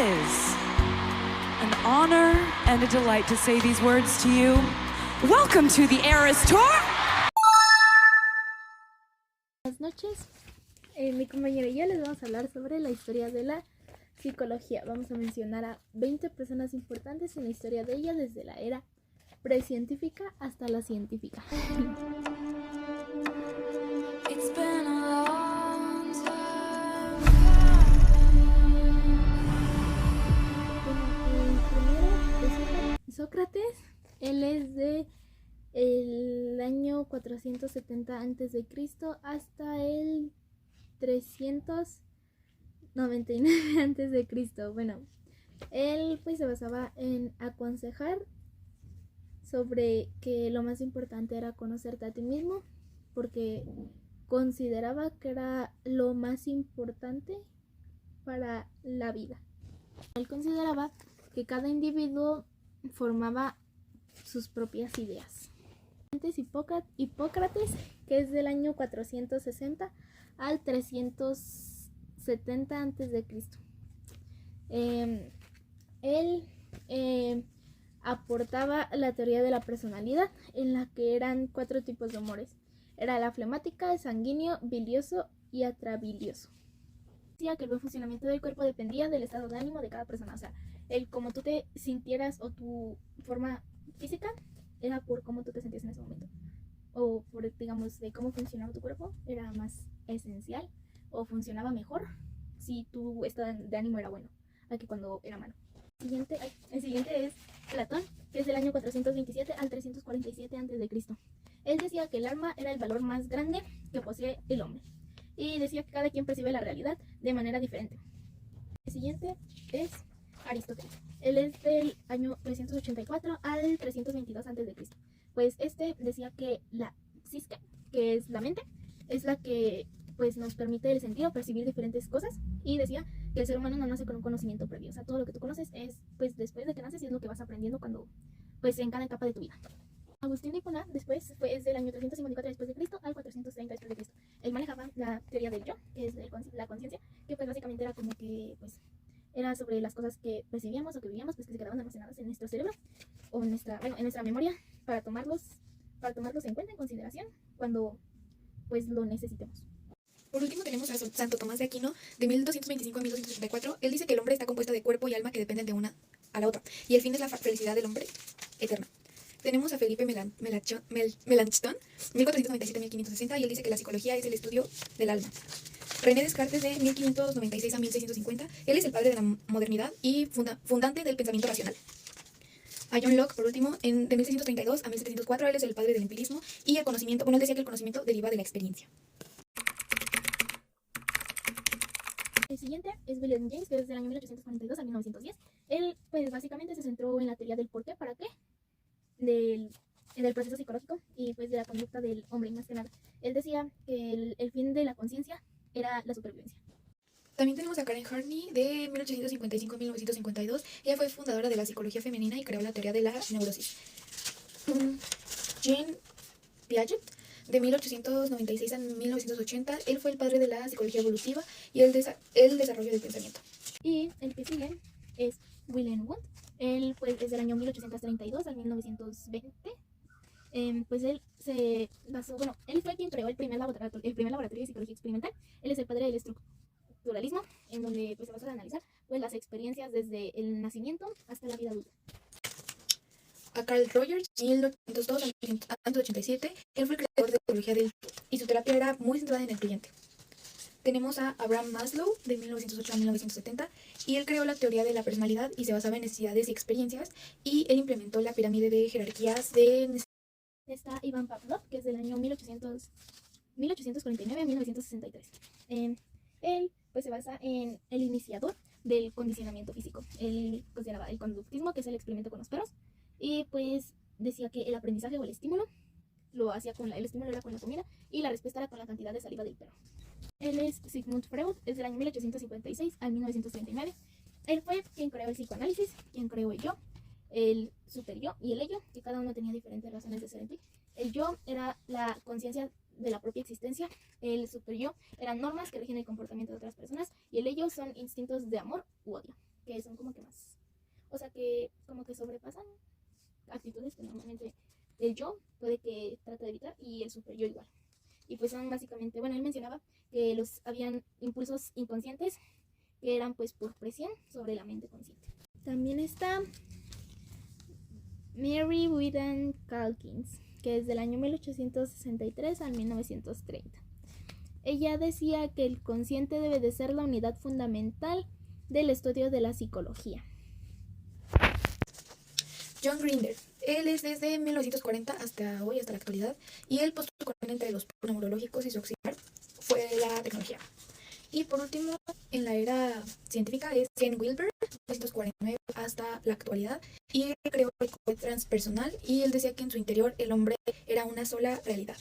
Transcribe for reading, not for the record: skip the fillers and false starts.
is an honor and a delight to say these words to you. Welcome to the Eras Tour. Buenas noches, mi compañera y yo les vamos a hablar sobre la historia de la psicología. Vamos a mencionar a 20 personas importantes en la historia de ella desde la era precientífica hasta la científica. Sócrates, él es de el año 470 a.C. hasta el 399 a.C. Bueno, él pues se basaba en aconsejar sobre que lo más importante era conocerte a ti mismo, porque consideraba que era lo más importante para la vida. Él consideraba que cada individuo formaba sus propias ideas. Hipócrates, que es del año 460 al 370 a.C. Él aportaba la teoría de la personalidad, en la que eran 4 tipos de humores. Era la flemática, el sanguíneo, bilioso y atrabilioso. Decía que el buen funcionamiento del cuerpo dependía del estado de ánimo de cada persona. O sea, el cómo tú te sintieras o tu forma física era por cómo tú te sentías en ese momento. O por, digamos, de cómo funcionaba tu cuerpo era más esencial o funcionaba mejor si tu estado de ánimo era bueno, a que cuando era malo. El siguiente es Platón, que es del año 427 al 347 a.C. Él decía que el alma era el valor más grande que posee el hombre. Y decía que cada quien percibe la realidad de manera diferente. El siguiente es Aristóteles. Él es del año 384 al 322 a.C. Pues este decía que la psique, que es la mente, es la que pues nos permite el sentido percibir diferentes cosas, y decía que el ser humano no nace con un conocimiento previo. O sea, todo lo que tú conoces es pues después de que naces, y es lo que vas aprendiendo cuando pues en cada etapa de tu vida. Agustín de Hipona después es del año 354 después de Cristo al 430 después de Cristo. Él manejaba la teoría del yo, que es la conciencia, que pues básicamente era como que pues era sobre las cosas que percibíamos o que vivíamos, pues que se quedaban almacenadas en nuestro cerebro o en nuestra memoria para tomarlos en cuenta, en consideración cuando pues lo necesitemos. Por último tenemos a Santo Tomás de Aquino, de 1225 a 1284. Él dice que el hombre está compuesto de cuerpo y alma que dependen de una a la otra, y el fin es la felicidad del hombre eterna. Tenemos a Felipe Melanchthon, 1497-1560, y él dice que la psicología es el estudio del alma. René Descartes, de 1596 a 1650, él es el padre de la modernidad y fundante del pensamiento racional. A John Locke, por último, de 1632 a 1704, él es el padre del empirismo y el conocimiento. Bueno, él decía que el conocimiento deriva de la experiencia. El siguiente es William James, que es del año 1842 a 1910. Él pues básicamente se centró en la teoría del por qué, para qué, del proceso psicológico y pues de la conducta del hombre, más que nada. Él decía que el fin de la conciencia era la supervivencia. También tenemos a Karen Harney, de 1855 a 1952. Ella fue fundadora de la psicología femenina y creó la teoría de la neurosis. Jean Piaget, de 1896 a 1980, él fue el padre de la psicología evolutiva y el desarrollo del pensamiento. Y el que sigue es Wilhelm Wundt. Él pues desde el año 1832 al 1920, pues él se basó, bueno, él fue quien creó el primer laboratorio de psicología experimental. Él es el padre del estructuralismo, en donde pues se basó en analizar pues las experiencias desde el nacimiento hasta la vida adulta. A Carl Rogers, de 1802 a 1987, él fue el creador de la psicología del y su terapia era muy centrada en el cliente. Tenemos a Abraham Maslow, de 1908 a 1970, y él creó la teoría de la personalidad y se basaba en necesidades y experiencias, y él implementó la pirámide de jerarquías de necesidades. Está Ivan Pavlov, que es del año 1849 a 1963. Él pues se basa en el iniciador del condicionamiento físico. Él consideraba el conductismo, que es el experimento con los perros, y pues decía que el aprendizaje o el estímulo el estímulo era con la comida y la respuesta era con la cantidad de saliva del perro. Él es Sigmund Freud, es del año 1856 al 1939. Él fue quien creó el psicoanálisis, quien creó el yo, el superyo y el ello, que cada uno tenía diferentes razones de ser en ti. El yo era la conciencia de la propia existencia, el superyo eran normas que rigen el comportamiento de otras personas, y el ello son instintos de amor u odio. que son como que más, o sea, que como que sobrepasan actitudes que normalmente el yo puede que trata de evitar y el super yo igual. Y pues son básicamente, bueno, él mencionaba que habían impulsos inconscientes que eran pues por presión sobre la mente consciente. También está Mary Wheaton Calkins, que es del año 1863 al 1930. Ella decía que el consciente debe de ser la unidad fundamental del estudio de la psicología. John Grinder. Él es desde 1940 hasta hoy, hasta la actualidad, y él postuló que la conexión entre los polos neurológicos y su auxiliar fue la tecnología. Y por último, en la era científica es Ken Wilber, 1949 hasta la actualidad, y él creó el cohete transpersonal y él decía que en su interior el hombre era una sola realidad.